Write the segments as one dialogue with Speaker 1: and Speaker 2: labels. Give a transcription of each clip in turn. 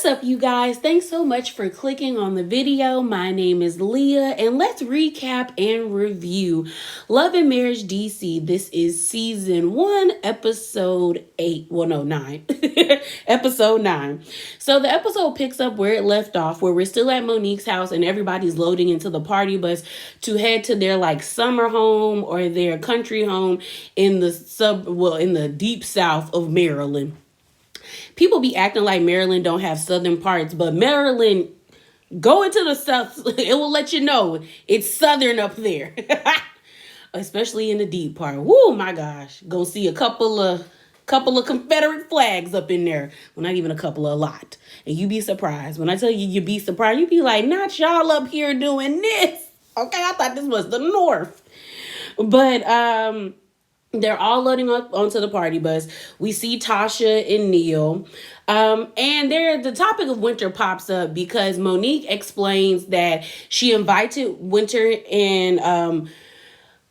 Speaker 1: What's up, you guys? Thanks so much for clicking on the video. My name is Leah, and let's recap and review Love and Marriage DC. This is season 1, episode 8. Well, no, 9. Episode 9. So the episode picks up where it left off, where we're still at Monique's house and everybody's loading into the party bus to head to their summer home or their country home in the deep south of Maryland. People be acting like Maryland don't have southern parts, but Maryland, go into the south, it will let you know it's southern up there. Especially in the deep part. Woo, my gosh. Go see a couple of Confederate flags up in there. Well, not even a couple, a lot. And you be surprised. When I tell you be surprised, you be like, not y'all up here doing this. Okay, I thought this was the North. But they're all loading up onto the party bus. We see Tasha and Neil. And the topic of Winter pops up because Monique explains that she invited Winter and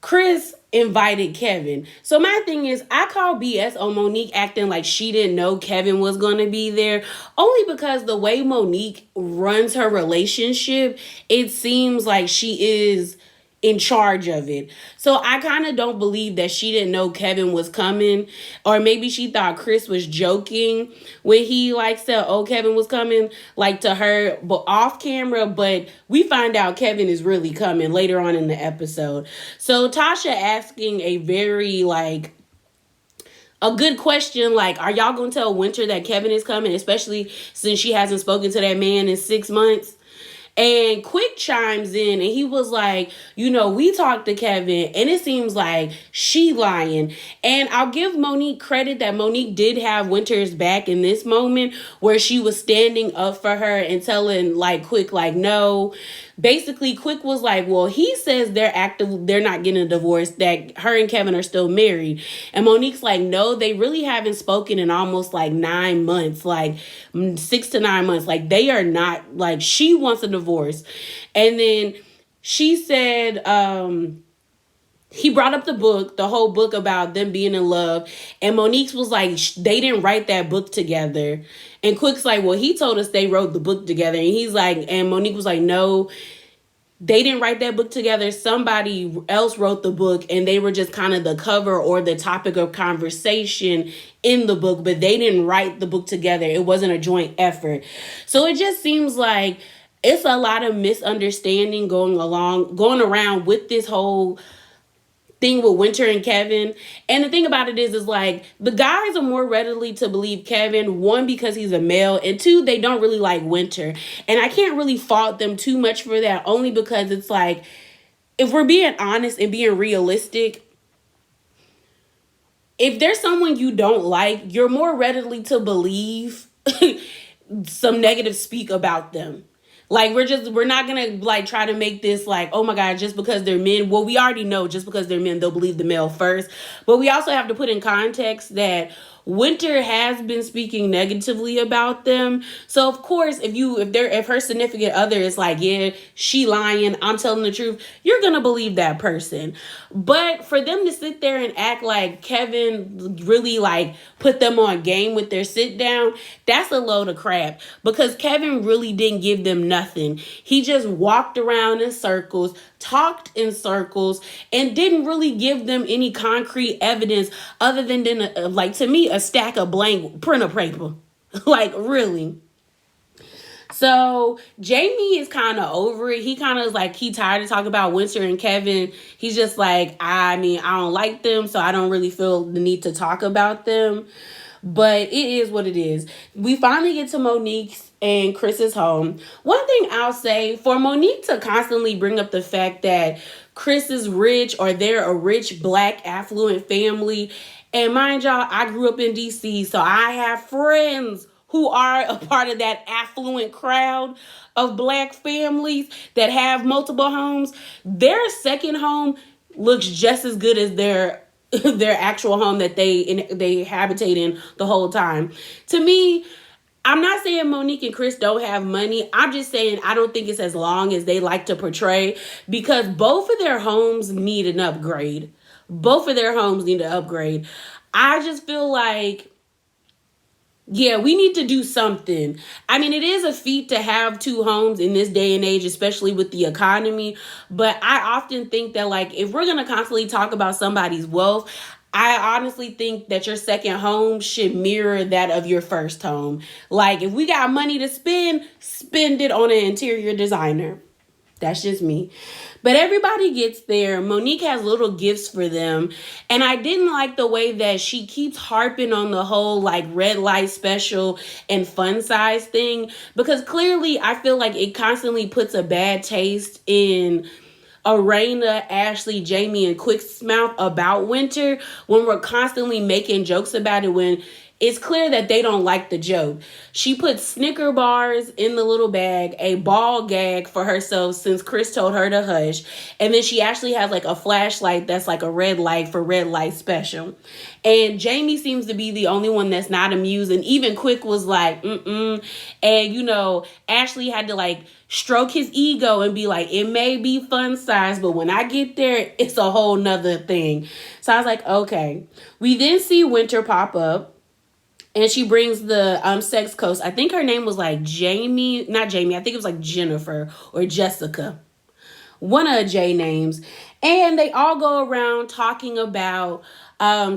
Speaker 1: Chris invited Kevin. So my thing is, I call BS on Monique acting like she didn't know Kevin was going to be there, only because the way Monique runs her relationship, it seems like she is in charge of it. So I kind of don't believe that she didn't know Kevin was coming, or maybe she thought Chris was joking when he said, oh, Kevin was coming to her, but off camera. But we find out Kevin is really coming later on in the episode. So Tasha asking a very a good question, are y'all gonna tell Winter that Kevin is coming, especially since she hasn't spoken to that man in 6 months? And Quick chimes in and he was like, we talked to Kevin and it seems like she lying. And I'll give Monique credit that Monique did have Winter's back in this moment where she was standing up for her and telling Quick, no. Basically, Quick was like, well, he says they're not getting a divorce, that her and Kevin are still married. And Monique's like, no, they really haven't spoken in almost 9 months, 6 to 9 months. They are not, she wants a divorce. And then she said, he brought up the whole book about them being in love. And Monique was like, they didn't write that book together. And Quick's like, well, he told us they wrote the book together. And he's like, and Monique was like, no, they didn't write that book together. Somebody else wrote the book and they were just kind of the cover or the topic of conversation in the book, but they didn't write the book together. It wasn't a joint effort. So it just seems like it's a lot of misunderstanding going around with this whole thing with Winter and Kevin. And the thing about it is the guys are more readily to believe Kevin, one, because he's a male, and two, they don't really like Winter. And I can't really fault them too much for that, only because it's if we're being honest and being realistic, if there's someone you don't like, you're more readily to believe some negative speak about them. We're not gonna try to make this oh my God, just because they're men. Well, we already know just because they're men, they'll believe the male first. But we also have to put in context that Winter has been speaking negatively about them. So of course, if her significant other is yeah, she lying, I'm telling the truth, you're gonna believe that person. But for them to sit there and act like Kevin really put them on game with their sit down, that's a load of crap, because Kevin really didn't give them nothing. He just walked around in circles, talked in circles, and didn't really give them any concrete evidence other than to me, a stack of blank printer paper. Really. So Jamie is kind of over it. He kind of is he tired of talking about Winter and Kevin. He's just I don't like them, so I don't really feel the need to talk about them. But it is what it is. We finally get to Monique's and Chris's home. One thing I'll say, for Monique to constantly bring up the fact that Chris is rich, or they're a rich, black, affluent family. And mind y'all, I grew up in DC, so I have friends who are a part of that affluent crowd of black families that have multiple homes. Their second home looks just as good as their actual home that they habitate in the whole time. To me, I'm not saying Monique and Chris don't have money. I'm just saying I don't think it's as long as they like to portray, because both of their homes need an upgrade. Both of their homes need an upgrade. I just feel Yeah, we need to do something. I mean, it is a feat to have two homes in this day and age, especially with the economy. But I often think that, like, if we're going to constantly talk about somebody's wealth, I honestly think that your second home should mirror that of your first home. Like, if we got money to spend, spend it on an interior designer. That's just me. But everybody gets there. Monique has little gifts for them. And I didn't like the way that she keeps harping on the whole like red light special and fun size thing. Because clearly I feel like it constantly puts a bad taste in Arena, Ashley, Jamie, and Quick's mouth about winter when we're constantly making jokes about it when it's clear that they don't like the joke. She put Snicker bars in the little bag, a ball gag for herself since Chris told her to hush, and then she actually has like a flashlight that's like a red light for red light special. And Jamie seems to be the only one that's not amused, and even Quick was like, mm-mm. And, you know, Ashley had to like stroke his ego and be like, it may be fun size, but when I get there, it's a whole nother thing. So I was like, okay. We then see Winter pop up. And she brings the sex coach. I think her name was like Jamie. Not Jamie. I think it was like Jennifer or Jessica. One of J names. And they all go around talking about,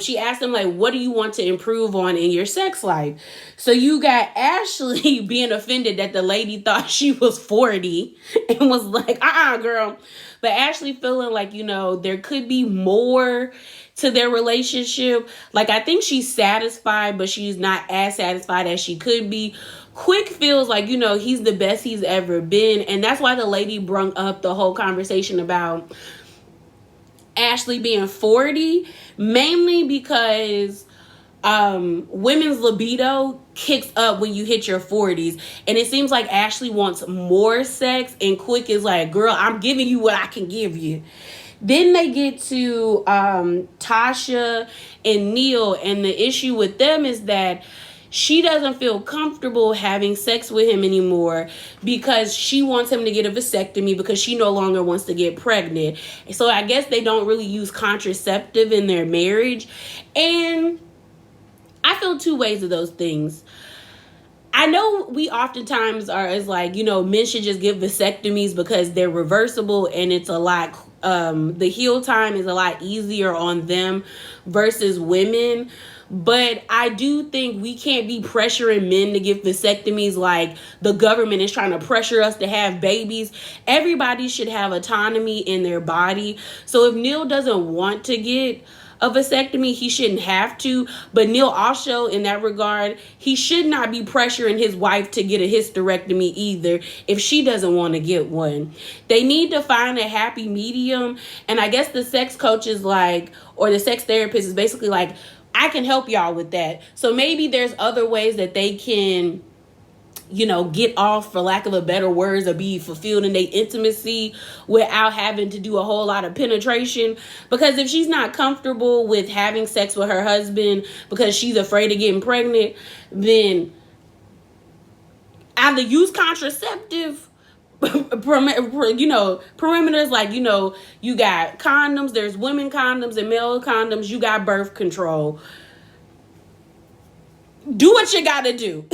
Speaker 1: she asked them, like, what do you want to improve on in your sex life? So you got Ashley being offended that the lady thought she was 40 and was like, girl. But Ashley feeling like, you know, there could be more to their relationship. Like, I think she's satisfied, but she's not as satisfied as she could be. Quick feels like, you know, he's the best he's ever been. And that's why the lady brung up the whole conversation about Ashley being 40, mainly because women's libido kicks up when you hit your 40s. And it seems like Ashley wants more sex, and Quick is like, girl, I'm giving you what I can give you. Then they get to Tasha and Neil, and the issue with them is that she doesn't feel comfortable having sex with him anymore because she wants him to get a vasectomy because she no longer wants to get pregnant. So I guess they don't really use contraceptive in their marriage. And I feel two ways of those things. I know we oftentimes are as like, you know, men should just get vasectomies because they're reversible and it's a lot, the heal time is a lot easier on them versus women. But I do think we can't be pressuring men to get vasectomies like the government is trying to pressure us to have babies. Everybody should have autonomy in their body. So if Neil doesn't want to get a vasectomy, he shouldn't have to. But Neil also, in that regard, he should not be pressuring his wife to get a hysterectomy either if she doesn't want to get one. They need to find a happy medium. And I guess the sex coach is like, or the sex therapist is basically like, I can help y'all with that. So maybe there's other ways that they can, you know, get off, for lack of a better words, or be fulfilled in their intimacy without having to do a whole lot of penetration. Because if she's not comfortable with having sex with her husband because she's afraid of getting pregnant, then either use contraceptive, you know, perimeters, like, you know, you got condoms, there's women condoms and male condoms, you got birth control. Do what you gotta do.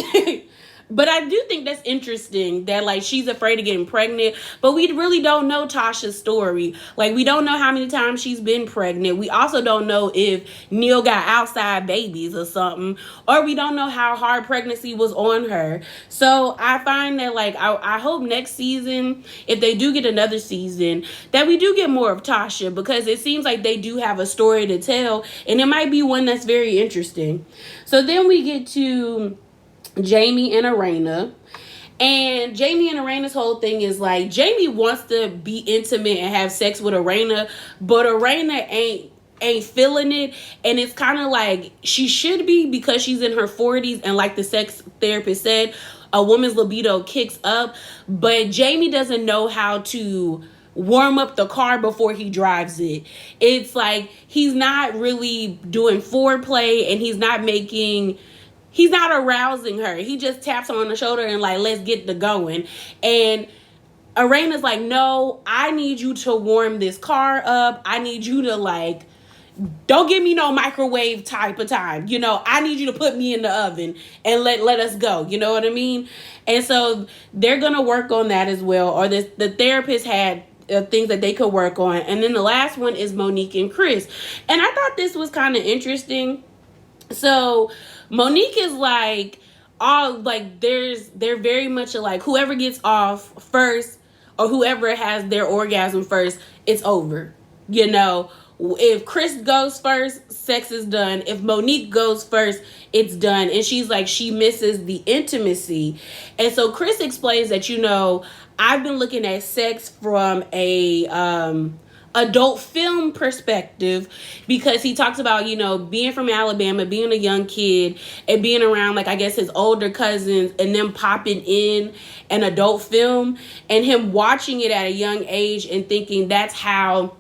Speaker 1: But I do think that's interesting that, like, she's afraid of getting pregnant. But we really don't know Tasha's story. Like, we don't know how many times she's been pregnant. We also don't know if Neil got outside babies or something. Or we don't know how hard pregnancy was on her. So I find that, like, I hope next season, if they do get another season, that we do get more of Tasha. Because it seems like they do have a story to tell. And it might be one that's very interesting. So then we get to Jamie and Arena. And Jamie and Arena's whole thing is like, Jamie wants to be intimate and have sex with Arena, but Arena ain't feeling it. And it's kind of like she should be, because she's in her 40s, and like the sex therapist said, a woman's libido kicks up. But Jamie doesn't know how to warm up the car before he drives it. It's like he's not really doing foreplay, and he's not arousing her. He just taps her on the shoulder and like, let's get the going. And Arena's like, no, I need you to warm this car up. I need you to, like, don't give me no microwave type of time. I need you to put me in the oven and let us go. You know what I mean? And so they're going to work on that as well. Or the therapist had things that they could work on. And then the last one is Monique and Chris. And I thought this was kind of interesting. So Monique is like, all like they're very much like whoever gets off first or whoever has their orgasm first, it's over. If Chris goes first, sex is done. If Monique goes first, it's done. And she's like, she misses the intimacy. And so Chris explains that, I've been looking at sex from a adult film perspective, because he talks about, being from Alabama, being a young kid and being around, like, I guess his older cousins and them popping in an adult film and him watching it at a young age and thinking that's how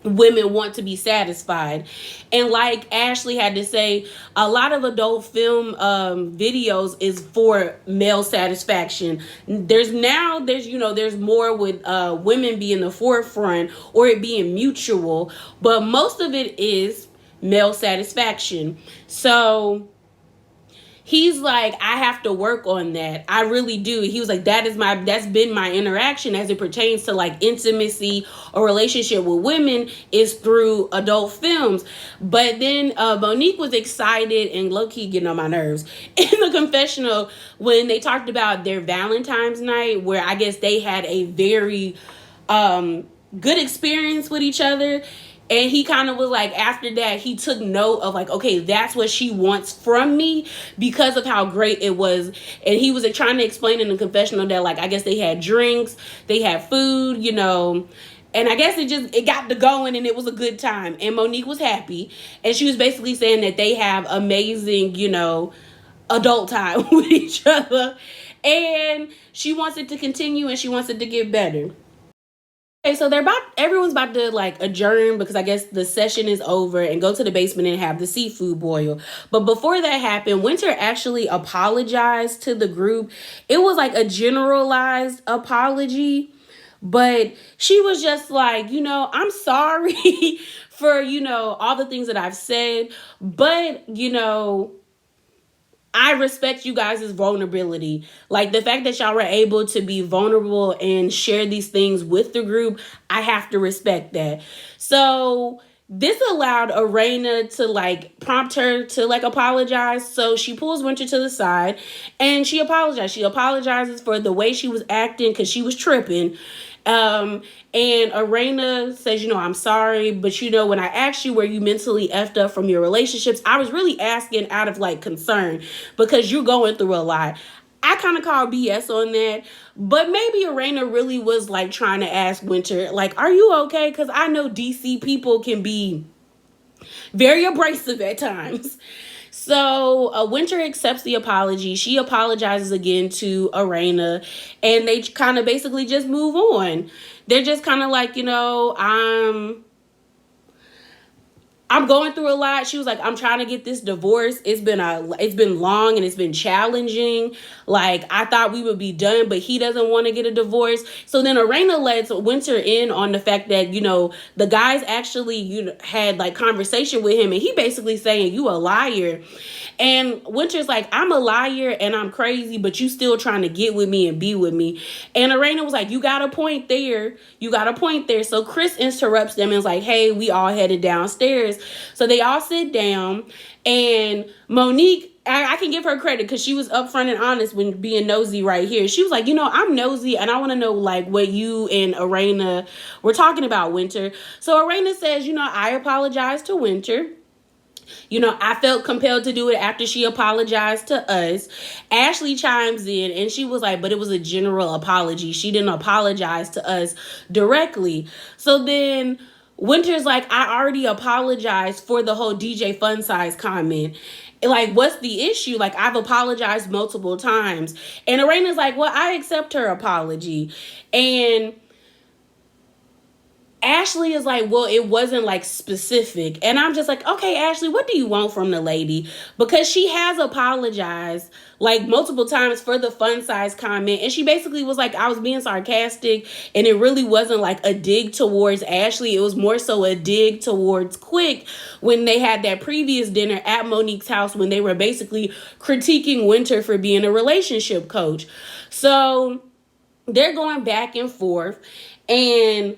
Speaker 1: women want to be satisfied. And like Ashley had to say, a lot of adult film videos is for male satisfaction. There's more with women being the forefront or it being mutual, but most of it is male satisfaction. So he's like, I have to work on that. I really do. He was like, that's been my interaction as it pertains to like intimacy or relationship with women is through adult films. But then Monique was excited and low-key getting on my nerves in the confessional when they talked about their Valentine's night, where I guess they had a very good experience with each other. And he kind of was like, after that, he took note of like, okay, that's what she wants from me because of how great it was. And he was like, trying to explain in the confessional that, like, I guess they had drinks, they had food, and I guess it got to going and it was a good time. And Monique was happy. And she was basically saying that they have amazing, adult time with each other. And she wants it to continue and she wants it to get better. Okay, so everyone's about to like adjourn because I guess the session is over and go to the basement and have the seafood boil. But before that happened, Winter actually apologized to the group. It was like a generalized apology, but she was just like, I'm sorry for, all the things that I've said, but, I respect you guys' vulnerability. Like the fact that y'all were able to be vulnerable and share these things with the group, I have to respect that. So this allowed Arena to like prompt her to like apologize. So she pulls Winter to the side and she apologized. She apologizes for the way she was acting because she was tripping. And Arena says, I'm sorry, but when I asked you where you mentally effed up from your relationships, I was really asking out of like concern because you're going through a lot. I kind of call BS on that, but maybe Arena really was like trying to ask Winter, like, are you okay? Because I know DC people can be very abrasive at times. So Winter accepts the apology. She apologizes again to Arena and they kind of basically just move on. They're just kind of like, I'm going through a lot. She was like, I'm trying to get this divorce. It's been long and it's been challenging. Like, I thought we would be done, but he doesn't want to get a divorce. So then Arena lets Winter in on the fact that, the guys actually, had like conversation with him and he basically saying, you a liar. And Winter's like, I'm a liar and I'm crazy, but you still trying to get with me and be with me. And Arena was like, you got a point there. You got a point there. So Chris interrupts them and is like, hey, we all headed downstairs. So they all sit down and Monique, I can give her credit because she was upfront and honest when being nosy right here. She was like, I'm nosy and I want to know like what you and Arena were talking about, Winter. So Arena says, I apologize to Winter. I felt compelled to do it after she apologized to us. Ashley chimes in and she was like, but it was a general apology. She didn't apologize to us directly. So then Winter's like, I already apologized for the whole DJ Fun Size comment. Like, what's the issue? Like, I've apologized multiple times. And Arena's like, well, I accept her apology. And Ashley is like, well, it wasn't like specific. And I'm just like, okay, Ashley, what do you want from the lady? Because she has apologized like multiple times for the fun size comment. And she basically was like, I was being sarcastic, and it really wasn't like a dig towards Ashley. It was more so a dig towards Quick when they had that previous dinner at Monique's house when they were basically critiquing Winter for being a relationship coach. So they're going back and forth, and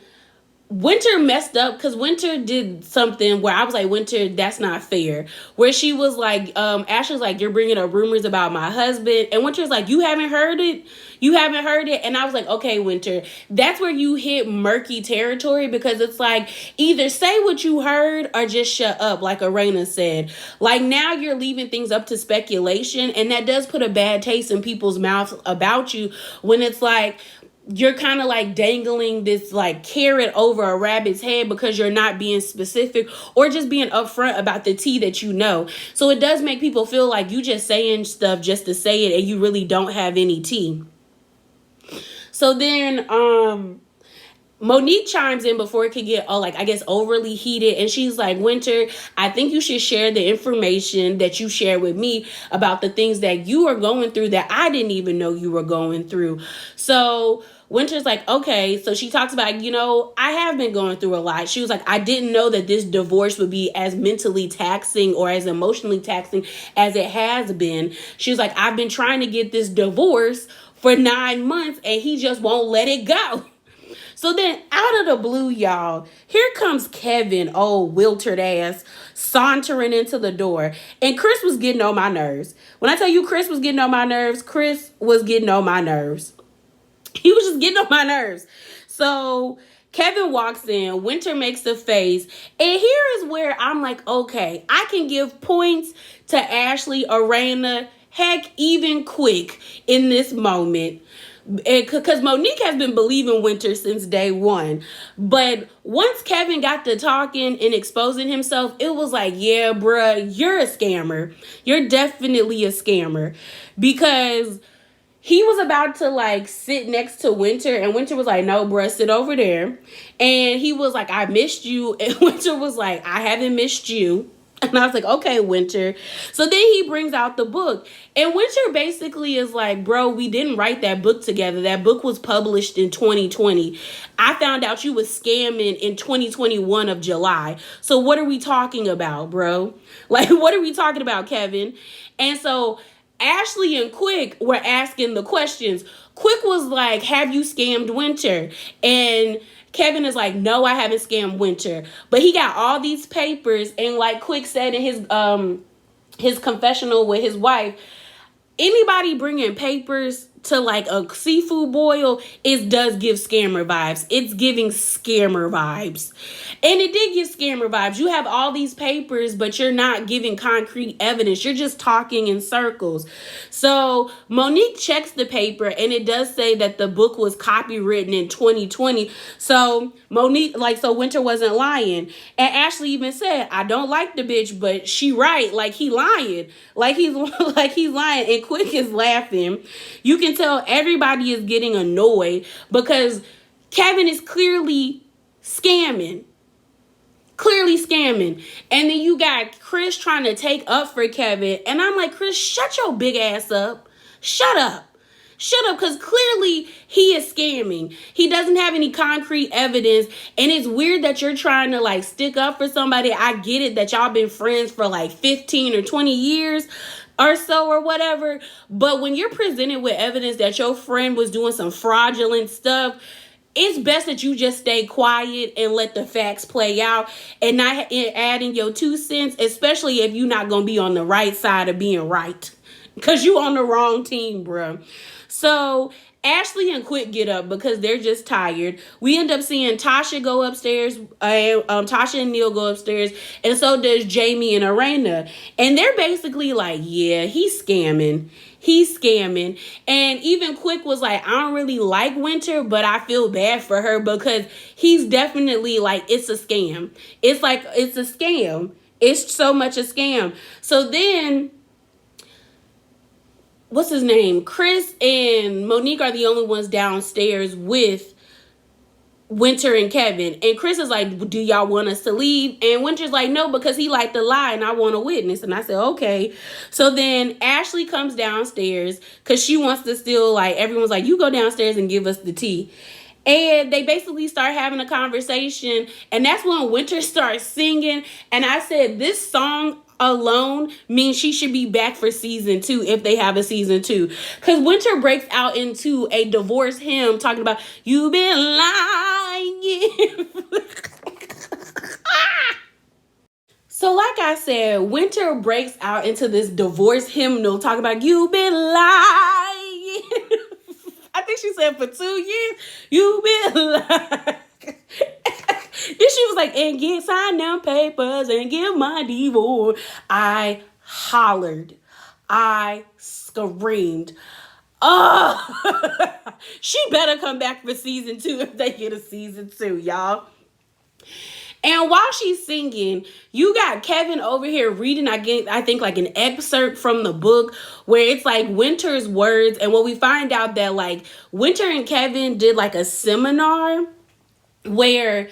Speaker 1: Winter messed up because Winter did something where I was like, Winter, that's not fair. Where she was like, Ashley's like, you're bringing up rumors about my husband. And Winter's like, you haven't heard it? You haven't heard it? And I was like, okay, Winter, that's where you hit murky territory, because it's like, either say what you heard or just shut up, like Arena said. Like, now you're leaving things up to speculation, and that does put a bad taste in people's mouths about you when it's like, you're kind of like dangling this like carrot over a rabbit's head because you're not being specific or just being upfront about the tea that you know. So it does make people feel like you just saying stuff just to say it and you really don't have any tea. So then Monique chimes in before it could get, I guess, overly heated. And she's like, Winter, I think you should share the information that you shared with me about the things that you are going through that I didn't even know you were going through. So Winter's like, okay. So she talks about, I have been going through a lot. She was like, I didn't know that this divorce would be as mentally taxing or as emotionally taxing as it has been. She was like, I've been trying to get this divorce for 9 months and he just won't let it go. So then out of the blue, y'all, here comes Kevin, old wiltered ass, sauntering into the door. And Chris was getting on my nerves. When I tell you Chris was getting on my nerves, Chris was getting on my nerves. He was just getting on my nerves. So Kevin walks in, Winter makes a face, and here is where I'm like, okay, I can give points to Ashley, Arena, heck, even Quick in this moment. Because Monique has been believing Winter since day one. But once Kevin got to talking and exposing himself, it was like, yeah, bruh, you're a scammer. You're definitely a scammer. Because he was about to like sit next to Winter, and Winter was like, no, bruh, sit over there. And he was like, I missed you. And Winter was like, I haven't missed you. And I was like, okay, Winter. So then he brings out the book. And Winter basically is like, bro, we didn't write that book together. That book was published in 2020. I found out you was scamming in 2021 of July. So what are we talking about, bro? Like, what are we talking about, Kevin? And so Ashley and Quick were asking the questions. Quick was like, have you scammed Winter? And Kevin is like, no, I haven't scammed Winter. But he got all these papers, and like Quick said in his confessional with his wife, anybody bringing papers to like a seafood boil, it does give scammer vibes. It's giving scammer vibes. And it did give scammer vibes. You have all these papers, but you're not giving concrete evidence. You're just talking in circles. So Monique checks the paper, and it does say that the book was copywritten in 2020. So Monique, so Winter wasn't lying. And Ashley even said, I don't like the bitch, but she right. Like, he lying. Like he's lying. And Quick is laughing. You can tell everybody is getting annoyed because Kevin is clearly scamming. And then you got Chris trying to take up for Kevin. And I'm like, Chris, shut your big ass up. Shut up, because clearly he is scamming. He doesn't have any concrete evidence. And it's weird that you're trying to like stick up for somebody. I get it that y'all been friends for like 15 or 20 years or so or whatever. But when you're presented with evidence that your friend was doing some fraudulent stuff, it's best that you just stay quiet and let the facts play out and not add in your 2 cents, especially if you're not going to be on the right side of being right. Because you on the wrong team, bro. So Ashley and Quick get up because they're just tired. We end up seeing Tasha go upstairs. Tasha and Neil go upstairs. And so does Jamie and Arena. And they're basically like, yeah, he's scamming. And even Quick was like, I don't really like Winter, but I feel bad for her because he's definitely like, it's a scam. It's like, it's a scam. It's so much a scam. So then, what's his name? Chris and Monique are the only ones downstairs with Winter and Kevin. And Chris is like, do y'all want us to leave? And Winter's like, no, because he liked to lie and I want a witness. And I said, okay. So then Ashley comes downstairs because she wants to still, like, everyone's like, you go downstairs and give us the tea. And they basically start having a conversation. And that's when Winter starts singing. And I said, this song alone means she should be back for season 2 if they have a season 2. Because Winter breaks out into a divorce hymn talking about, you've been lying. So like I said, Winter breaks out into this divorce hymnal talking about, you've been lying. I think she said for 2 years, you've been lying. Then she was like, and get signed them papers and give my divorce. I hollered. I screamed. Oh, she better come back for season 2 if they get a season 2, y'all. And while she's singing, you got Kevin over here reading, I think like an excerpt from the book where it's like Winter's words. And what we find out that like Winter and Kevin did like a seminar where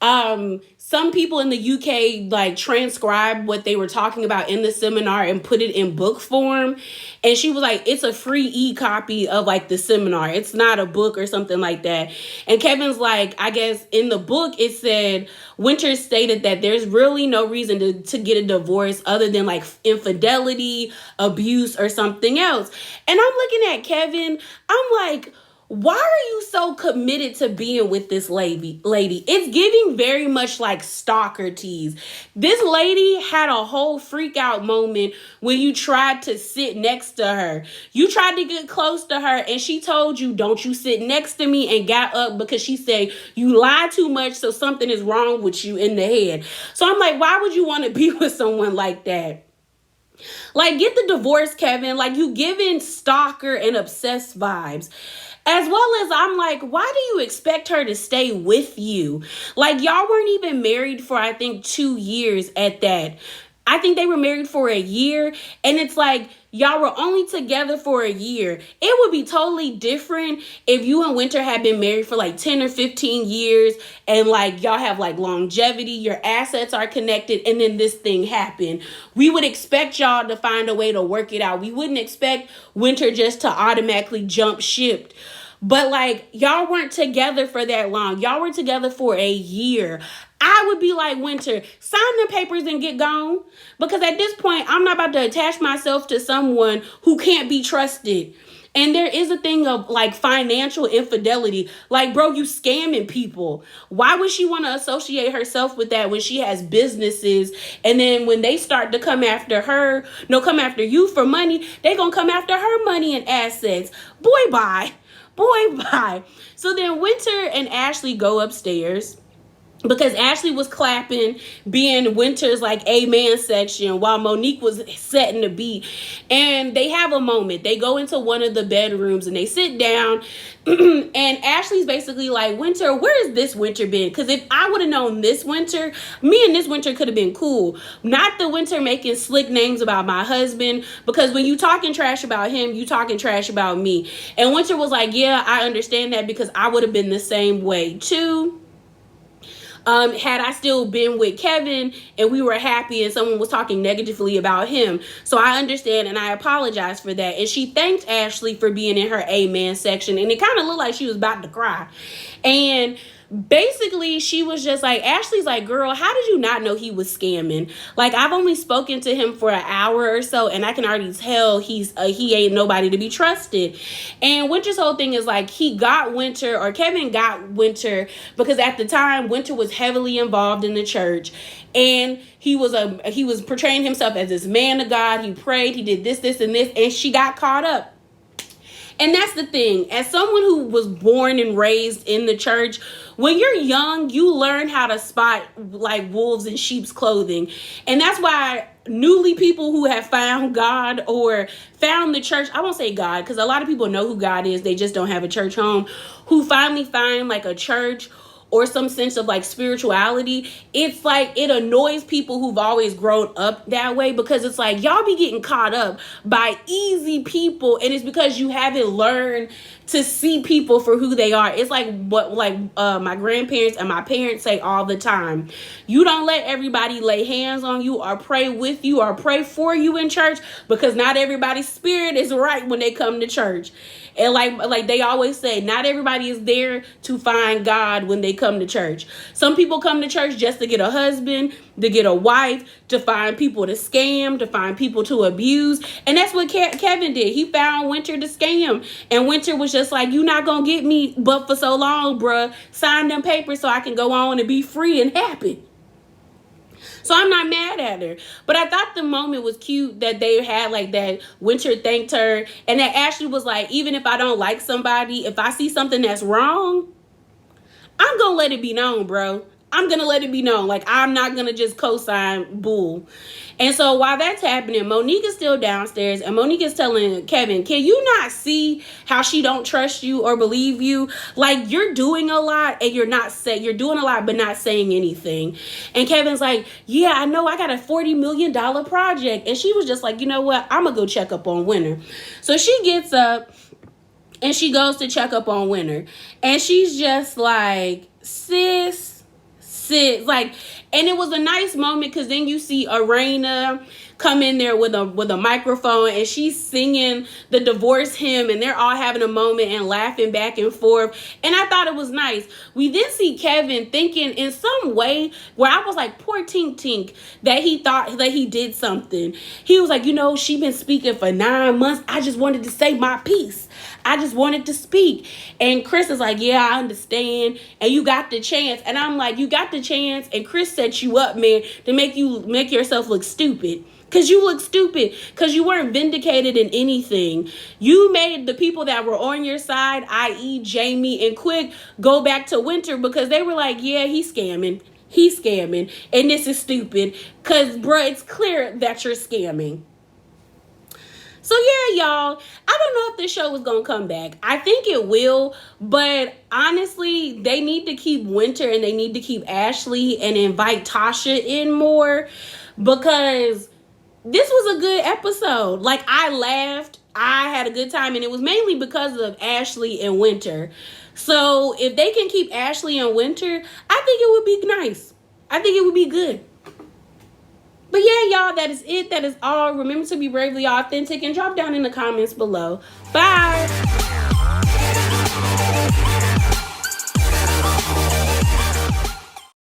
Speaker 1: some people in the UK like transcribed what they were talking about in the seminar and put it in book form. And she was like, it's a free e-copy of like the seminar. It's not a book or something like that. And Kevin's like, I guess in the book it said, Winter stated that there's really no reason to get a divorce other than like infidelity, abuse, or something else. And I'm looking at Kevin, I'm like, why are you so committed to being with this lady? It's giving very much like stalker tease. This lady had a whole freak out moment when you tried to sit next to her. You tried to get close to her and she told you, don't you sit next to me, and got up because she said you lie too much, so something is wrong with you in the head. So I'm like, why would you want to be with someone like that? Like, get the divorce, Kevin. Like, you giving stalker and obsessed vibes. As well as I'm like, why do you expect her to stay with you? Like, y'all weren't even married for, I think, 2 years at that. I think they were married for a year. And it's like, y'all were only together for a year. It would be totally different if you and Winter had been married for like 10 or 15 years and like y'all have like longevity, your assets are connected, and then this thing happened. We would expect y'all to find a way to work it out. We wouldn't expect Winter just to automatically jump ship. But like, y'all weren't together for that long. Y'all were together for a year. I would be like, Winter, sign the papers and get gone. Because at this point, I'm not about to attach myself to someone who can't be trusted. And there is a thing of like financial infidelity. Like, bro, you scamming people. Why would she want to associate herself with that when she has businesses? And then when they start to come after her, come after you for money, they gonna come after her money and assets. Boy, bye. So then Winter and Ashley go upstairs because Ashley was clapping, being Winter's like amen section, while Monique was setting the beat. And they have a moment. They go into one of the bedrooms and they sit down. And Ashley's basically like, Winter, where's this Winter been? Because if I would have known this Winter, me and this Winter could have been cool. Not the Winter making slick names about my husband. Because when you talking trash about him, you talking trash about me. And Winter was like, yeah, I understand that because I would have been the same way too. Had I still been with Kevin and we were happy and someone was talking negatively about him. So I understand and I apologize for that. And she thanked Ashley for being in her amen section. And it kind of looked like she was about to cry. And basically, she was just like, Ashley's like, girl, how did you not know he was scamming? Like, I've only spoken to him for an hour or so, and I can already tell he ain't nobody to be trusted. And Winter's whole thing is like, Kevin got Winter because at the time, Winter was heavily involved in the church. And he was portraying himself as this man of God. He prayed, he did this, and this, and she got caught up. And that's the thing. As someone who was born and raised in the church, when you're young, you learn how to spot like wolves in sheep's clothing. And that's why newly people who have found God or found the church, I won't say God, because a lot of people know who God is. They just don't have a church home, who finally find like a church or some sense of like spirituality, it's like it annoys people who've always grown up that way, because it's like y'all be getting caught up by easy people, and it's because you haven't learned to see people for who they are. It's like what my grandparents and my parents say all the time. You don't let everybody lay hands on you or pray with you or pray for you in church, because not everybody's spirit is right when they come to church. And like they always say, not everybody is there to find God when they come to church. Some people come to church just to get a husband, to get a wife, to find people to scam, to find people to abuse. And that's what Kevin did. He found Winter to scam. And Winter was just like, you not going to get me but for so long, bruh. Sign them papers so I can go on and be free and happy. So I'm not mad at her. But I thought the moment was cute that they had like that Winter thanked her. And that Ashley was like, even if I don't like somebody, if I see something that's wrong, I'm going to let it be known, bro. I'm going to let it be known. Like, I'm not going to just co-sign bull. And so while that's happening, Monique is still downstairs, and Monique is telling Kevin, can you not see how she don't trust you or believe you? Like, you're doing a lot and you're doing a lot but not saying anything. And Kevin's like, yeah, I know, I got a $40 million project. And she was just like, you know what? I'm going to go check up on Winter. So she gets up and she goes to check up on Winter. And she's just like, sis, like, and it was a nice moment, because then you see Arena come in there with a microphone, and she's singing the divorce hymn, and they're all having a moment and laughing back and forth. And I thought it was nice. We then see Kevin thinking in some way where I was like, poor Tink Tink, that he thought that he did something. He was like, you know, she been speaking for 9 months. I just wanted to say my piece. I just wanted to speak. And Chris is like, yeah, I understand. And you got the chance. And I'm like, you got the chance. And Chris set you up, man, to make yourself look stupid. Because you look stupid. Because you weren't vindicated in anything. You made the people that were on your side, i.e. Jamie and Quick, go back to Winter, because they were like, yeah, he's scamming. He's scamming. And this is stupid. Because, bruh, it's clear that you're scamming. So yeah, y'all, I don't know if this show is going to come back. I think it will, but honestly, they need to keep Winter and they need to keep Ashley and invite Tasha in more, because this was a good episode. Like, I laughed, I had a good time, and it was mainly because of Ashley and Winter. So if they can keep Ashley and Winter, I think it would be nice. I think it would be good. But yeah, y'all, that is it. That is all. Remember to be bravely authentic and drop down in the comments below. Bye.